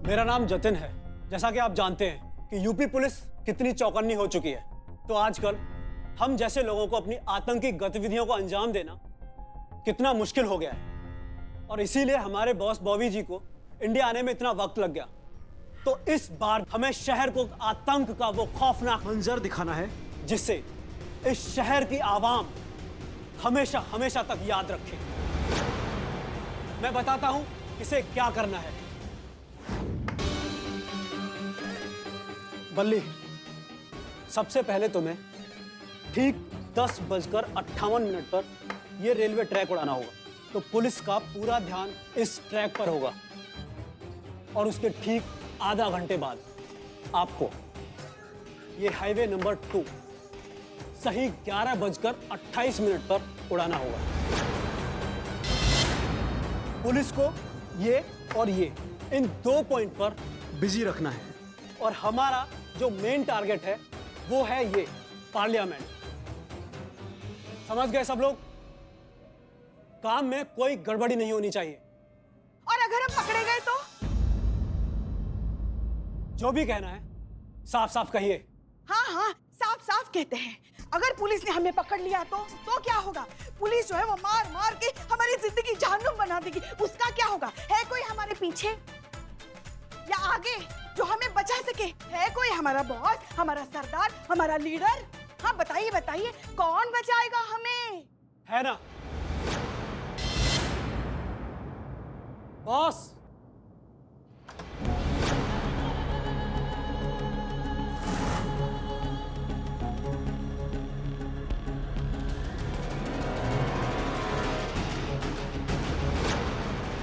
मेरा नाम जतिन है। जैसा कि आप जानते हैं कि यूपी पुलिस कितनी चौकन्नी हो चुकी है, तो आजकल हम जैसे लोगों को अपनी आतंकी गतिविधियों को अंजाम देना कितना मुश्किल हो गया है। और इसीलिए हमारे बॉस बॉबी जी को इंडिया आने में इतना वक्त लग गया। तो इस बार हमें शहर को आतंक का वो खौफनाक मंजर दिखाना है जिससे इस शहर की आवाम हमेशा हमेशा तक याद रखे। मैं बताता हूं इसे क्या करना है। बल्ली, सबसे पहले तुम्हें ठीक 10:58 पर यह रेलवे ट्रैक उड़ाना होगा। तो पुलिस का पूरा ध्यान इस ट्रैक पर होगा और उसके ठीक आधा घंटे बाद आपको यह हाईवे नंबर 2 सही 11:28 पर उड़ाना होगा। पुलिस को ये और ये इन 2 पॉइंट पर बिजी रखना है और हमारा जो मेन टारगेट है वो है ये पार्लियामेंट। समझ गए सब लोग? काम में कोई गड़बड़ी नहीं होनी चाहिए। और अगर हम पकड़े गए तो? जो भी कहना है साफ साफ कहिए। हाँ हाँ, साफ साफ कहते हैं। अगर पुलिस ने हमें पकड़ लिया तो क्या होगा? पुलिस जो है वो मार मार के हमारी जिंदगी जहन्नुम बना देगी। उसका क्या होगा? है कोई हमारे पीछे या आगे जो हमें बचा सके? है कोई हमारा बॉस, हमारा सरदार, हमारा लीडर? हाँ बताइए बताइए, कौन बचाएगा हमें? है ना बॉस?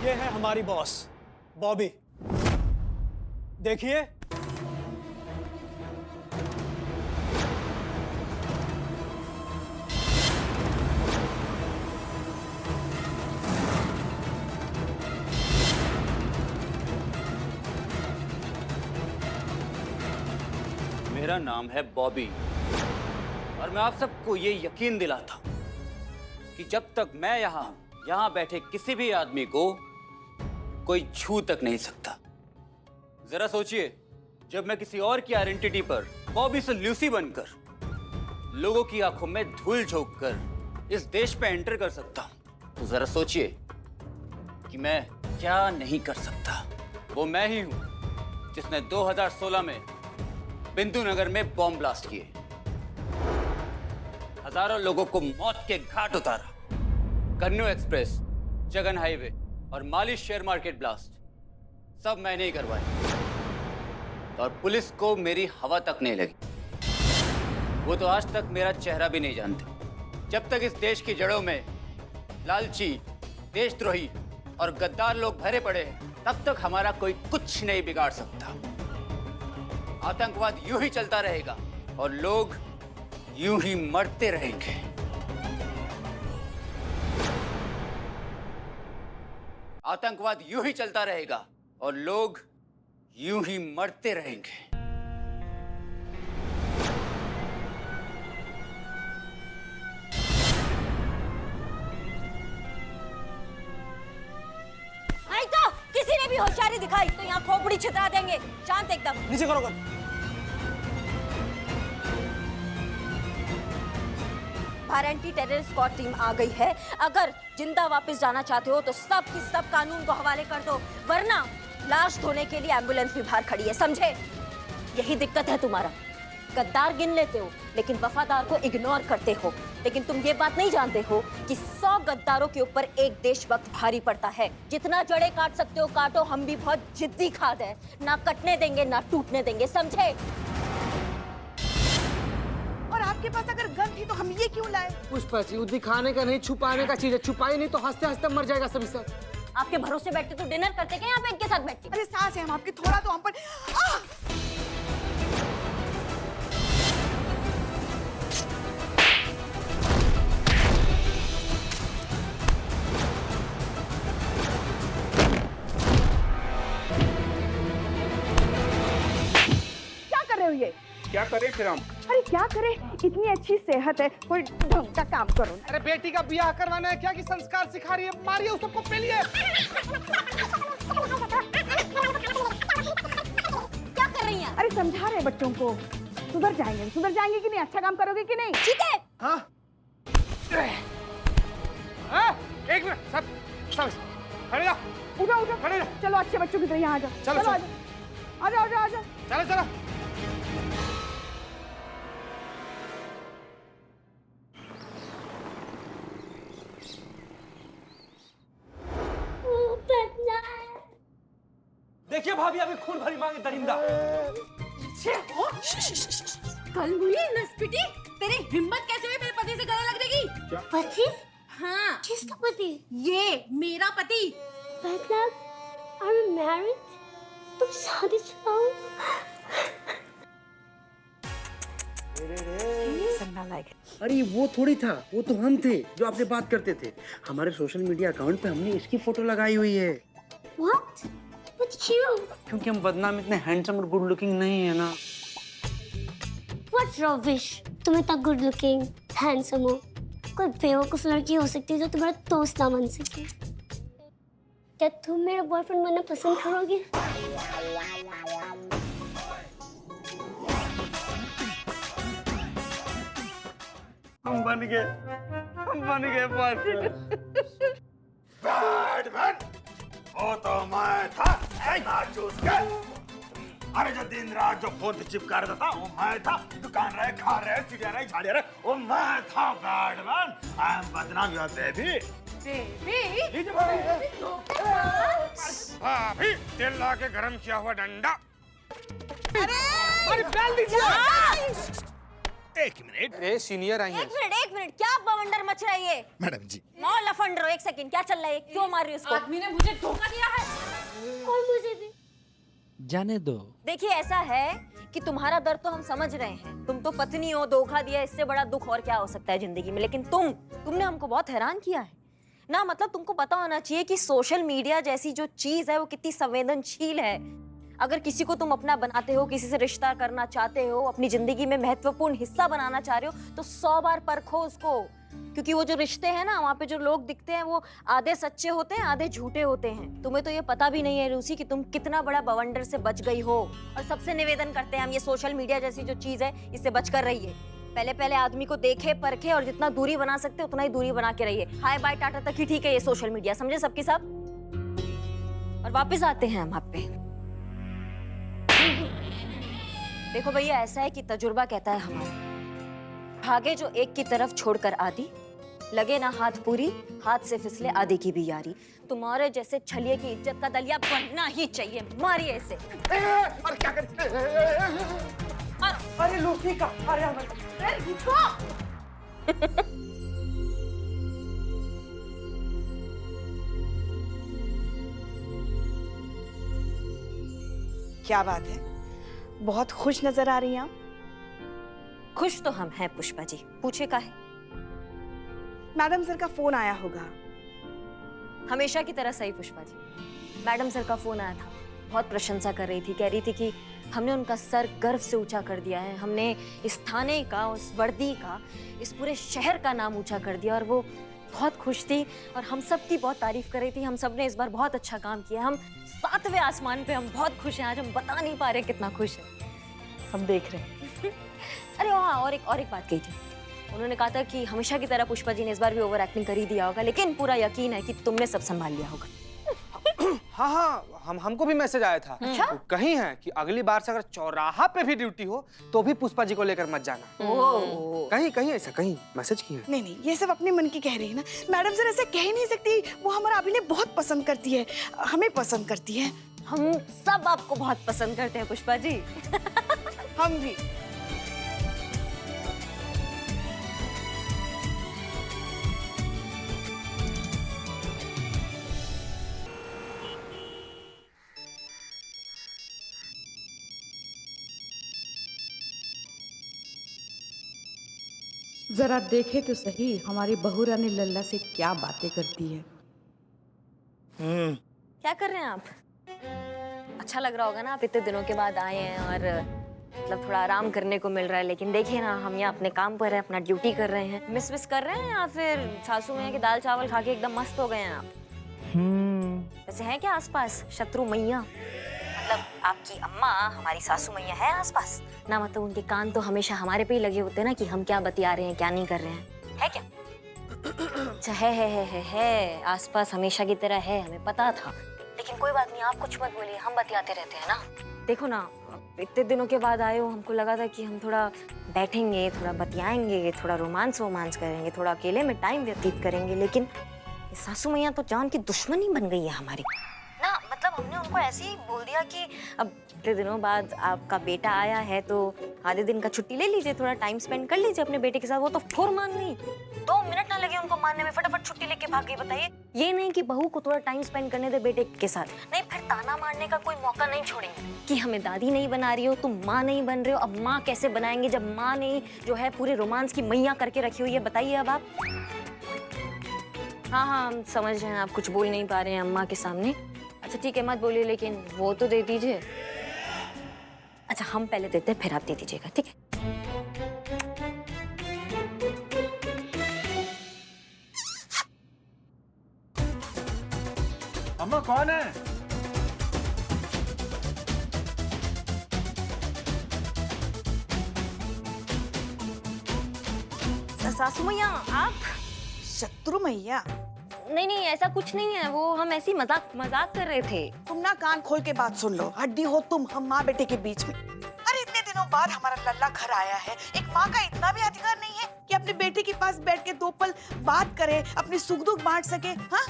ये है हमारी बॉस बॉबी। देखिए, मेरा नाम है बॉबी और मैं आप सबको ये यकीन दिलाता हूं कि जब तक मैं यहां बैठे किसी भी आदमी को कोई छू तक नहीं सकता। जरा सोचिए, जब मैं किसी और की आइडेंटिटी पर बॉबी से लूसी बनकर लोगों की आंखों में धूल झोंककर इस देश पे एंटर कर सकता हूं, तो जरा सोचिए कि मैं क्या नहीं कर सकता। वो मैं ही हूं जिसने 2016 में बिंदु नगर में बॉम्ब ब्लास्ट किए, हजारों लोगों को मौत के घाट उतारा, कन्नू एक्सप्रेस, जगन हाईवे और माली शेयर मार्केट ब्लास्ट सब मैंने ही करवाए। और पुलिस को मेरी हवा तक नहीं लगी। वो तो आज तक मेरा चेहरा भी नहीं जानते। जब तक इस देश की जड़ों में लालची, देशद्रोही और गद्दार लोग भरे पड़े हैं, तब तक हमारा कोई कुछ नहीं बिगाड़ सकता। आतंकवाद यूं ही चलता रहेगा और लोग यूं ही मरते रहेंगे। आतंकवाद यूं ही चलता रहेगा और लोग यूं ही मरते रहेंगे। आई तो किसी ने भी होशियारी दिखाई तो यहाँ खोपड़ी छितरा देंगे। शांत एकदम। नीचे करो गन। बाहर एंटी टेरर स्क्वाड टीम आ गई है। अगर जिंदा वापस जाना चाहते हो तो सब की सब कानून को हवाले कर दो, वरना लाश धोने के लिए एम्बुलेंस भी बाहर खड़ी है, समझे? यही दिक्कत है तुम्हारा। गद्दार गिन लेते हो लेकिन वफादार को इग्नोर करते हो। लेकिन तुम ये बात नहीं जानते हो कि 100 गद्दारों के ऊपर एक देशभक्त भारी पड़ता है। जितना जड़े काट सकते हो काटो, हम भी बहुत जिद्दी खाद है, ना कटने देंगे ना टूटने देंगे, समझे? और आपके पास अगर गन थी तो हम ये क्यों लाए? पुष्पा जी, वो दिखाने का नहीं, छुपाने का चीज है। छुपाई नहीं तो हंसते हंसते मर जाएगा सभी सब। आपके भरोसे बैठते तो डिनर करते क्या यहाँ पे इनके साथ बैठ के? अरे सास है हम आपके, थोड़ा तो हम पर क्या कर रहे हो ये? क्या करें फिर हम? अरे क्या करें, इतनी अच्छी सेहत है, कोई ढंग का काम करो। अरे बेटी का ब्याह करवाना है क्या कि संस्कार सिखा रही है? मारिए उस सबको, पेलिए। कर रही हैं? अरे समझा रहे बच्चों को, सुधर जाएंगे कि नहीं, अच्छा काम करोगे कि नहीं? ठीक है। हाँ? एक मिनट, सब खड़े जाओ, उठो खड़े जाओ, चलो अच्छे बच्चों की तरह यहाँ आ जाओ। चलो, चलो। आ जाओ। चलो। देखिए भाभी, अभी खून भरी मांगे दरिंदा। कल हुई नस्पिटी, तेरी हिम्मत कैसे हुई मेरे पति से गले लगने की? पति? हाँ, किसका पति? ये मेरा पति। मतलब are you married? तुम शादीशुदा हो? अरे वो थोड़ी था, वो तो हम थे जो आपसे बात करते थे। हमारे सोशल मीडिया अकाउंट पे हमने इसकी फोटो लगाई हुई है। What? But क्यों? क्योंकि हम बदनाम इतने हैंडसम और गुड लुकिंग नहीं है ना। What rubbish? तुम इतना गुड लुकिंग, हैंडसम हो, कोई बेवकूफ लड़की हो सकती है जो तुम्हारा दोस्त ना बन सके। क्या तुम मेरा बॉयफ्रेंड बनना पसंद करोगे? हम बन गए बॉयफ्रेंड। बैटमैन, वो तो मैं था, चूस के। अरे जो दिन रात जो फोन पे चिपका रहा था वो मैं था। दुकान रहे, खा रहे, चिड़िया रहे, झाड़िया रहे, वो मैं था। बैटमैन, आई एम बदनाम योर बेबी। भाभी, तेल ला के गरम किया हुआ डंडा। अरे डाल दीजिए। एक मिनट। ए सीनियर आई हैं। एक मिनट, क्या बवंडर मच रहा है ये? मैडम जी, मौल लफंडरो, एक सेकंड, क्या चल रहा है? क्यों मार रही हो उसको? आदमी ने मुझे धोखा दिया है। और मुझे भी। जाने दो। देखिए, ऐसा है कि तुम्हारा दर्द तो हम समझ रहे हैं। तुम तो पत्नी हो, धोखा दिया, इससे बड़ा दुख और क्या हो सकता है जिंदगी में। लेकिन तुमने हमको बहुत हैरान किया है ना। मतलब तुमको पता होना चाहिए कि सोशल मीडिया जैसी जो चीज है वो कितनी संवेदनशील है। अगर किसी को तुम अपना बनाते हो, किसी से रिश्ता करना चाहते हो, अपनी जिंदगी में महत्वपूर्ण हिस्सा बनाना चाह रहे हो, तो 100 बार परखो उसको। क्योंकि वो जो रिश्ते हैं ना, वहाँ पे जो लोग दिखते हैं वो आधे सच्चे होते हैं, आधे झूठे होते हैं। तुम्हें तो ये पता भी नहीं है रूसी कि तुम कितना बड़ा बवंडर से बच गई हो। और सबसे निवेदन करते हैं हम, ये सोशल मीडिया जैसी जो चीज है इससे बचकर रहिए। पहले आदमी को देखे परखे और जितना दूरी बना सकते उतना ही दूरी बना के रहिए। हाय बाय टाटा तक ही ठीक है ये सोशल मीडिया, समझे सबके सब। और वापस आते हैं हम आप पे। देखो भैया, ऐसा है कि तजुर्बा कहता है हमारा, भागे जो एक की तरफ छोड़कर आदि, लगे ना हाथ पूरी, हाथ से फिसले आदि की भी यारी। तुम्हारे जैसे छलिए की इज्जत का दलिया बनना ही चाहिए। मारिए इसे। और क्या करते? अरे लूफी का, अरे क्या बात है, बहुत खुश नजर आ रही हैं आप। खुश तो हम हैं पुष्पा जी, पूछे का है? मैडम सर का फोन आया होगा। हमेशा की तरह सही पुष्पा जी। मैडम सर का फोन आया था, बहुत प्रशंसा कर रही थी, कह रही थी कि हमने उनका सर गर्व से ऊंचा कर दिया है, हमने इस थाने का, उस वर्दी का, इस पूरे शहर का नाम ऊंचा कर दिया। और वो बहुत खुश थी और हम सब की बहुत तारीफ कर रही थी। हम सब ने इस बार बहुत अच्छा काम किया। हम 7वें आसमान पे, हम बहुत खुश हैं आज। हम बता नहीं पा रहे कितना खुश है, हम देख रहे हैं। अरे हाँ, और एक बात कही थी। उन्होंने कहा था कि हमेशा की तरह पुष्पा जी ने इस बार भी ओवर एक्टिंग कर ही दिया होगा, लेकिन पूरा यकीन है कि तुमने सब संभाल लिया होगा। हाँ, हमको भी मैसेज आया था। अच्छा? वो कहीं है कि अगली बार से अगर चौराहा पे भी ड्यूटी हो तो भी पुष्पा जी को लेकर मत जाना। कहीं ऐसा कहीं मैसेज किया है। नहीं, ये सब अपने मन की कह रही है ना। मैडम सर ऐसे कह ही नहीं सकती। वो हमारा अभिनय बहुत पसंद करती है, हमें पसंद करती है। हम सब आपको बहुत पसंद करते हैं पुष्पा जी। हम भी। जरा देखे तो सही हमारी बहू रानी लल्ला से क्या बातें करती है। क्या कर रहे हैं आप? अच्छा लग रहा होगा ना, आप इतने दिनों के बाद आए हैं और मतलब थोड़ा आराम करने को मिल रहा है। लेकिन देखिए ना, हम यहाँ अपने काम पर हैं, अपना ड्यूटी कर रहे हैं। मिस कर रहे हैं या फिर सासू में के दाल चावल खा के एकदम मस्त हो गए हैं आप? वैसे हैं क्या आसपास शत्रु मैया? मतलब आपकी अम्मा हमारी सासू मैया है आसपास ना, मतलब उनके कान तो हमेशा हमारे पे ही लगे होते हैं ना कि हम क्या बतिया रहे हैं क्या नहीं कर रहे हैं, है क्या? अच्छा है आसपास हमेशा की तरह है, हमें पता था। लेकिन कोई बात नहीं, आप कुछ मत बोलिए, हम बतियाते रहते हैं ना। देखो ना, इतने दिनों के बाद आए हो, हमको लगा था कि हम थोड़ा बैठेंगे, थोड़ा बतियाएंगे, थोड़ा रोमांस करेंगे, थोड़ा अकेले में टाइम व्यतीत करेंगे, लेकिन सासू मैया तो जान की दुश्मनी बन गई है हमारी ना। मतलब हमने उनको ऐसे ही बोल दिया कि अब इतने दिनों बाद आपका बेटा आया है तो आधे दिन का छुट्टी ले लीजिए, थोड़ा टाइम स्पेंड कर लीजिए अपने बेटे के साथ। वो तो फौर मान गई, 2 मिनट ना लगे उनको मानने में, फटाफट छुट्टी लेके भाग गई। बताइए, ये नहीं कि बहू को थोड़ा टाइम स्पेंड करने दे बेटे के साथ, नहीं फिर ताना मारने का कोई मौका नहीं छोड़ेंगे कि हमें दादी नहीं बना रही हो, तुम माँ नहीं बन रहे हो। अब माँ कैसे बनाएंगे जब माँ ने जो है पूरे रोमांस की मैया करके रखी हुई है? बताइए अब आप। हाँ हम समझ रहे हैं, आप कुछ बोल नहीं पा रहे हैं अम्मा के सामने। अच्छा ठीक है, मत बोलिए, लेकिन वो तो दे दीजिए। अच्छा हम पहले देते हैं, फिर आप दे दीजिएगा, ठीक है? अम्मा कौन है? सासू मैया आप? शत्रु मैया, नहीं ऐसा कुछ नहीं है, वो हम ऐसे ही मजाक कर रहे थे। तुम ना कान खोल के बात सुन लो। हड्डी हो तुम हम माँ बेटे के बीच में। अरे इतने दिनों बाद हमारा लल्ला घर आया है, एक माँ का इतना भी अधिकार नहीं है कि अपने बेटे के पास बैठ के 2 पल बात करे, अपनी सुख दुख बांट सके? हाँ,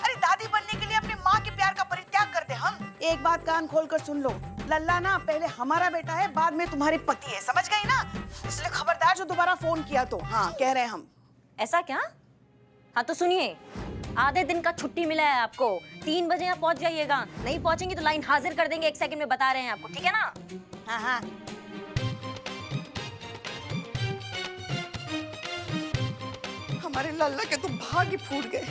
अरे दादी बनने के लिए अपनी माँ के प्यार का परित्याग कर दे हम। एक बात कान खोल कर सुन लो, लल्ला ना पहले हमारा बेटा है, बाद में तुम्हारे पति है, समझ गई ना? इसलिए खबरदार जो दोबारा फोन किया तो। हाँ कह रहे हैं हम। ऐसा क्या? हाँ तो सुनिए, आधे दिन का छुट्टी मिला है आपको, 3 बजे यहाँ पहुँच जाइएगा। नहीं पहुँचेंगे तो लाइन हाजिर कर देंगे 1 सेकंड में, बता रहे हैं आपको, ठीक है ना? हाँ हाँ। हमारे लल्ला के तो भाग्य फूट गए।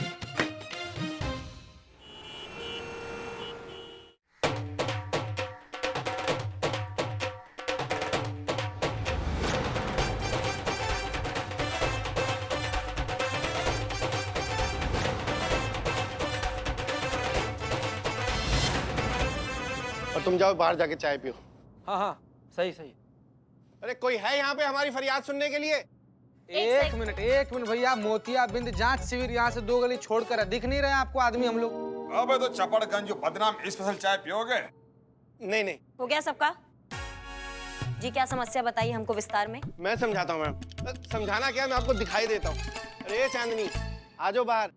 और तुम जाओ बाहर जाके चाय पियो। हाँ हाँ सही सही। अरे कोई है यहाँ पे हमारी फरियाद सुनने के लिए? एक मिनट भैया, मोतियाबिंद जांच शिविर यहाँ से 2 गली छोड़कर है, दिख नहीं रहे आपको आदमी हम लोग? अबे तो चपड़गंज बदनाम स्पेशल चाय पियोगे? नहीं हो गया सबका? जी क्या समस्या बताइए हमको विस्तार में। मैं समझाता हूँ मैम। समझाना क्या, मैं आपको दिखाई देता हूँ। अरे चांदनी आ जाओ बाहर।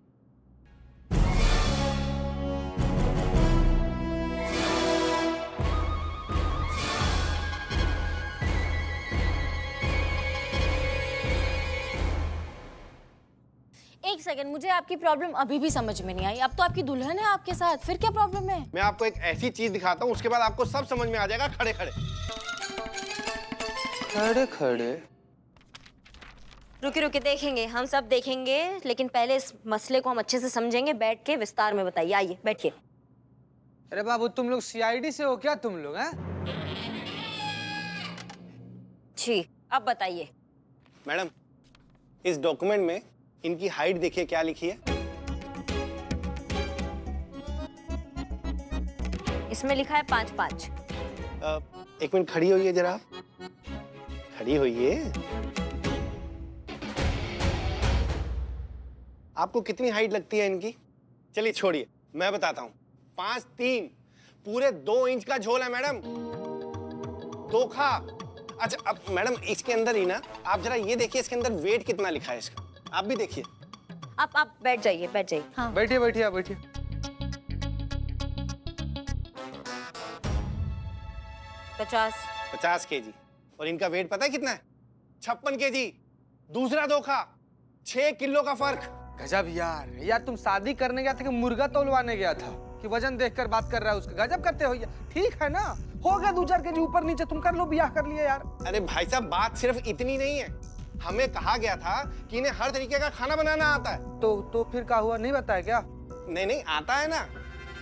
एक सेकंड, मुझे आपकी प्रॉब्लम अभी भी समझ में नहीं आई। अब तो आपकी दुल्हन है आपके साथ, फिर क्या प्रॉब्लम है? मैं आपको एक ऐसी चीज दिखाता हूँ, उसके बाद आपको सब समझ में आ जाएगा। खड़े खड़े रुके देखेंगे, हम सब देखेंगे, लेकिन पहले इस मसले को हम अच्छे से समझेंगे। बैठ के विस्तार में बताइए, आइए बैठिए। अरे बाबू तुम लोग सीआईडी से हो क्या तुम लोग? हैं? जी अब बताइए। मैडम, इस डॉक्यूमेंट में इनकी हाइट देखिए क्या लिखी है। इसमें लिखा है 5'5". 1 मिनट खड़ी होइए जरा, खड़ी होइए। आपको कितनी हाइट लगती है इनकी? चलिए छोड़िए, मैं बताता हूँ। 5'3", पूरे 2 इंच का झोल है मैडम। धोखा। अच्छा अब मैडम इसके अंदर ही ना, आप जरा ये देखिए इसके अंदर वेट कितना लिखा है इसका, आप भी देखिए। आप बैठ जाइए, बैठ जाइए। हाँ बैठिए आप बैठिए। 50 केजी। और इनका वेट पता है कितना है? 56 केजी। दूसरा धोखा, 6 किलो का फर्क। गजब यार तुम शादी करने गया था कि मुर्गा तौलवाने गया था कि वजन देखकर बात कर रहा है उसका? गजब करते हो यार। ठीक है ना, हो गया 2-4 केजी ऊपर नीचे, तुम कर लो, ब्याह कर लिए यार। अरे भाई साहब, बात सिर्फ इतनी नहीं है। हमें कहा गया था कि इन्हें हर तरीके का खाना बनाना आता है। तो फिर क्या हुआ, नहीं बताया क्या? नहीं आता है ना,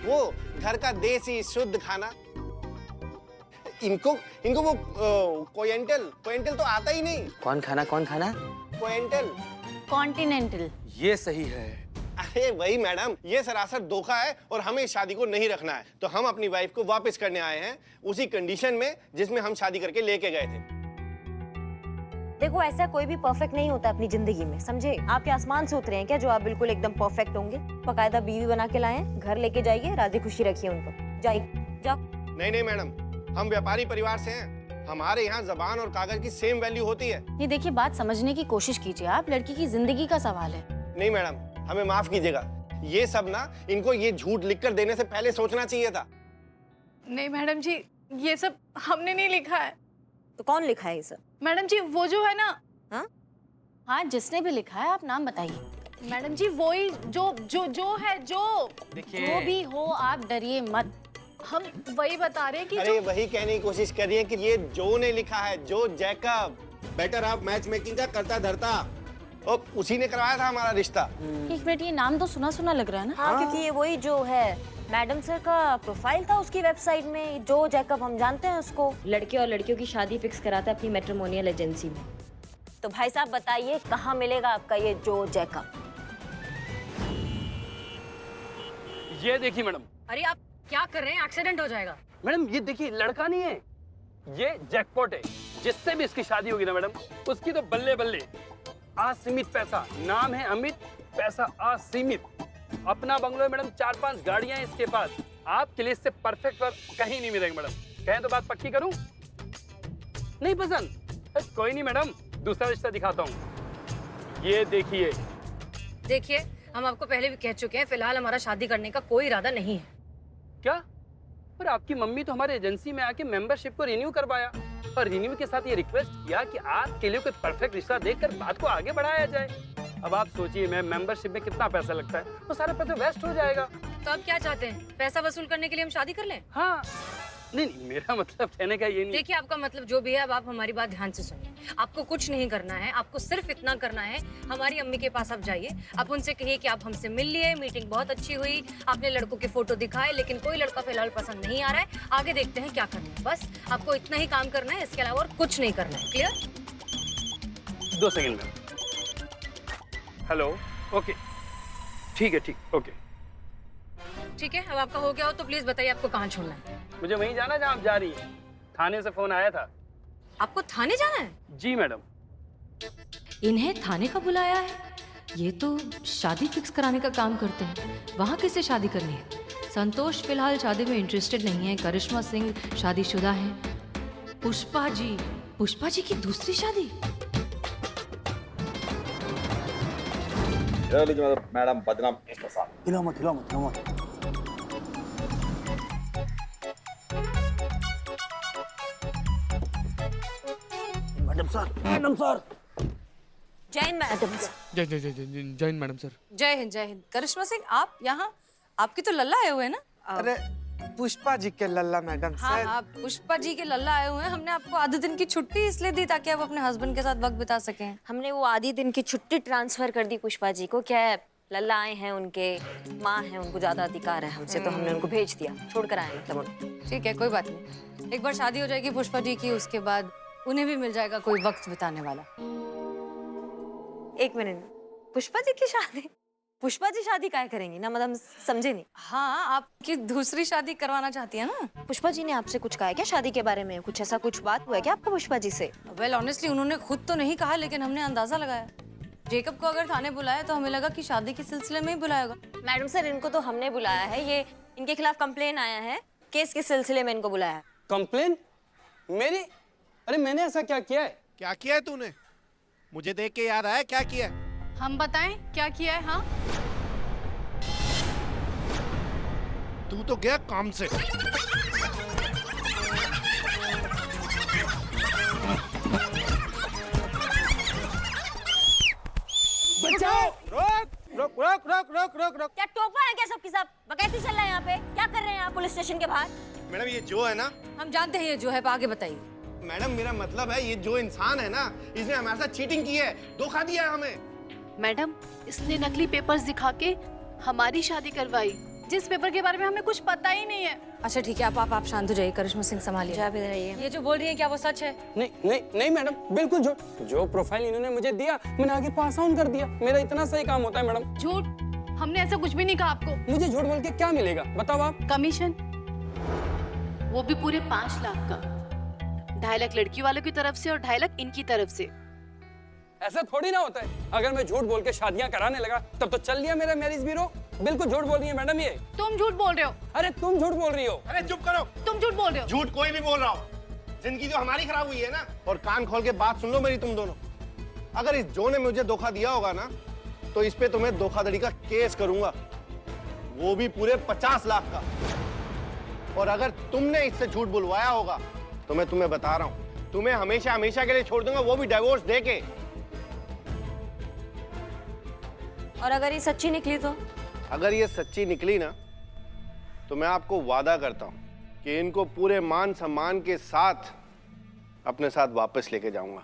वो घर का देसी शुद्ध खाना। इनको वो कोएंटल तो आता ही नहीं। कौन खाना? कोएंटल। कॉन्टिनेंटल। ये सही है। अरे वही मैडम, ये सरासर धोखा है और हमें इस शादी को नहीं रखना है। तो हम अपनी वाइफ को वापस करने आए हैं उसी कंडीशन में जिसमें हम शादी करके लेके गए थे। देखो, ऐसा कोई भी परफेक्ट नहीं होता अपनी जिंदगी में, समझे? आप क्या आसमान से उतरे हैं क्या जो आप बिल्कुल एकदम परफेक्ट होंगे? बकायदा बीवी बना के लाए हैं, घर लेके जाइए, राजी खुशी रखिए उनको। जाइए, जाओ। नहीं नहीं मैडम, हम व्यापारी परिवार से हैं। हमारे यहाँ जबान और कागज की सेम वैल्यू होती है। नहीं, देखिए, बात समझने की कोशिश कीजिए आप, लड़की की जिंदगी का सवाल है। नहीं मैडम, हमें माफ कीजिएगा, ये सब ना इनको ये झूठ लिखकर देने से पहले सोचना चाहिए था। नहीं मैडम जी, ये सब हमने नहीं लिखा है। तो कौन लिखा है ये सब? मैडम जी, वो जो है ना। हाँ? हाँ, जिसने भी लिखा है, आप नाम बताइए। मैडम जी, वही जो है, जो भी हो, आप डरिए मत, हम वही बता रहे हैं कि अरे वही कहने की कोशिश कर रही है कि ये जो ने लिखा है, जो जैकब। बेटर आप मैच मेकिंग का करता धरता, और उसी ने करवाया था हमारा रिश्ता। एक मिनट, ये नाम तो सुना सुना लग रहा है ना? हाँ, क्योंकि ये वही जो है, मैडम सर का प्रोफाइल था उसकी वेबसाइट में। जो जैकब, हम जानते हैं उसको। लड़के और लड़कियों की शादी फिक्स कराता है अपनी मैट्रिमोनियल एजेंसी में। तो भाई साहब बताइए, कहाँ मिलेगा आपका ये जो जैकब? ये देखिए मैडम। अरे आप क्या कर रहे हैं? एक्सीडेंट हो जाएगा। मैडम ये देखिए, लड़का नहीं है, ये जैकपॉट है। जिससे भी इसकी शादी होगी ना मैडम, उसकी तो बल्ले बल्ले। असीमित पैसा, नाम है अमित, पैसा असीमित। अपना बंगलो है मैडम, 4-5 गाड़ियां हैं इसके पास। आपके लिए इससे परफेक्ट वर्क कहीं नहीं मिलेगा मैडम। कहें तो बात पक्की करूं? नहीं पसंद? कोई नहीं मैडम, दूसरा रिश्ता दिखाता हूँ। ये देखिए। देखिए, हम आपको पहले भी कह चुके हैं, फिलहाल हमारा शादी करने का कोई इरादा नहीं है। क्या? पर आपकी मम्मी तो हमारे एजेंसी में आके मेंबरशिप को रिन्यू करवाया और रिन्यू के साथ ये रिक्वेस्ट किया कि आपके लिए कोई परफेक्ट रिश्ता देखकर बात को आगे बढ़ाया जाए। अब आप सोचिए, मैं मेंबरशिप में कितना पैसा लगता है, वो सारा पैसा वेस्ट हो जाएगा। तो आप क्या चाहते हैं? पैसा वसूल करने के लिए हम शादी कर लें? हाँ। नहीं, मेरा मतलब कहने का ये नहीं। देखिए, आपका मतलब जो भी है, अब आप हमारी बात ध्यान से सुनिए। आपको कुछ नहीं करना है, आपको सिर्फ इतना करना है, हमारी अम्मी के पास आप जाइए, आप उनसे कहिए कि आप हमसे मिल लिए, मीटिंग बहुत अच्छी हुई, आपने लड़कों के फोटो दिखाए, लेकिन कोई लड़का फिलहाल पसंद नहीं आ रहा है, आगे देखते हैं क्या करना है। बस आपको इतना ही काम करना है, इसके अलावा और कुछ नहीं करना है। क्लियर? 2 सेकंड में। हेलो, ओके, ठीक है, ठीक, ओके। ठीक है, अब आपका हो गया हो तो प्लीज बताइए आपको कहाँ छोड़ना है। मुझे वहीं जाना जहाँ आप जा रही हैं। थाने से फोन आया था। आपको थाने जाना है? जी मैडम। इन्हें थाने का बुलाया है? ये तो शादी फिक्स कराने का काम करते हैं। वहाँ किससे शादी करनी है? संतोष फिलहाल शादी में इंटरेस्टेड नहीं है। करिश्मा सिंह शादीशुदा हैं। पुष्पा जी की दूसरी शादी? मैडम बदनाम। हिलो मत, हिलो मत, हिलो मत। Madam sir, madam sir. जय हिंद मैडम सर। जय हिंद मैडम सर। जय हिंद, जय हिंद। करिश्मा सिंह, आप यहाँ? आपकी तो लल्ला आए हुए हैं ना? अरे पुष्पा जी के लल्ला मैडम। हाँ, आप पुष्पा जी के लल्ला आए हुए हैं। हमने आपको आधे दिन की छुट्टी इसलिए दी ताकि आप अपने हस्बैंड के साथ वक्त बिता सकें। हमने वो आधी दिन की छुट्टी ट्रांसफर कर दी पुष्पा जी को। क्या है, लल्ला आए हैं, उनके माँ हैं, उनको ज्यादा अधिकार है हमसे, तो हमने उनको भेज दिया, छोड़ कर आए मतलब उनको। ठीक है, कोई बात नहीं। एक बार शादी हो जाएगी पुष्पा जी की, उसके बाद उन्हें भी मिल जाएगा कोई वक्त बिताने वाला। एक मिनट, पुष्पा जी की शादी? पुष्पा जी शादी काहे करेंगी ना, मतलब समझे नहीं। हाँ, आपकी दूसरी शादी करवाना चाहती है ना? पुष्पा जी ने आपसे कुछ कहा है क्या शादी के बारे में? कुछ ऐसा कुछ बात हुआ है क्या आपका पुष्पा जी से? वेल ऑनेस्टली उन्होंने खुद तो नहीं कहा, लेकिन हमने अंदाजा लगाया। जेकब को अगर थाने बुलाया तो हमें लगा कि शादी के सिलसिले में ही बुलाएगा। मैडम सर, इनको तो हमने बुलाया है, ये इनके खिलाफ कंप्लेन आया है, केस के सिलसिले में इनको बुलाया है। कंप्लेन? मेरी? अरे मैंने ऐसा क्या किया है? क्या किया है तूने? मुझे देख के याद आया क्या किया है? हम बताएं क्या किया है? हाँ, तू तो गया काम से। बचाओ! रोक रोक रोक रोक रोक रोक। क्या टोपा है क्या सबके सब? बकैती चल रहा है यहाँ पे? क्या कर रहे हैं आप पुलिस स्टेशन के बाहर? मैडम ये जो है ना, हम जानते हैं ये जो है, आगे बताइए। मैडम मेरा मतलब है ये जो इंसान है ना, इसने हमारे साथ चीटिंग की है, धोखा दिया है हमें। मैडम, इसने नकली पेपर्स दिखा के हमारी शादी करवाई, जिस पेपर के बारे में हमें कुछ पता ही नहीं है। अच्छा ठीक है, आप शांत हो जाइए। करिश्मा सिंह संभालिए। ये जो बोल रही है क्या वो सच है? नहीं नहीं नहीं मैडम, बिल्कुल झूठ। जो प्रोफाइल इन्होंने मुझे दिया, मैंने आगे पास ऑन कर दिया। मेरा इतना सही काम होता है मैडम। झूठ? हमने ऐसा कुछ भी नहीं कहा आपको। मुझे झूठ बोल के क्या मिलेगा बताओ आप? कमीशन, वो भी पूरे 5 लाख का। 2.5 लाख लड़की वालों की तरफ से और 2.5 लाख इनकी तरफ से। ऐसा थोड़ी ना होता है। अगर मैं झूठ बोल के शादियां कराने लगा तब तो चल लिया मेरा मैरिज ब्यूरो। बिल्कुल झूठ बोल रही है मैडम ये। तुम झूठ बोल रहे हो। अरे तुम झूठ बोल रही हो। अरे चुप करो। तुम झूठ बोल रहे हो। झूठ कोई भी बोल रहा हो। जिंदगी जो हमारी खराब हुई है ना, और कान खोल के बात सुन लो मेरी तुम दोनों। अगर इस जो ने मुझे धोखा दिया होगा ना, तो इस पे तुम्हें धोखाधड़ी का केस करूंगा, वो भी पूरे 50 लाख का। और अगर तुमने इससे झूठ बुलवाया होगा तो मैं तुम्हें बता रहा हूं, तुम्हें हमेशा हमेशा के लिए छोड़ दूंगा, वो भी डिवोर्स देके। और अगर ये सच्ची निकली तो? अगर ये सच्ची निकली ना, तो मैं आपको वादा करता हूं कि इनको पूरे मान सम्मान के साथ अपने साथ वापस लेके जाऊंगा।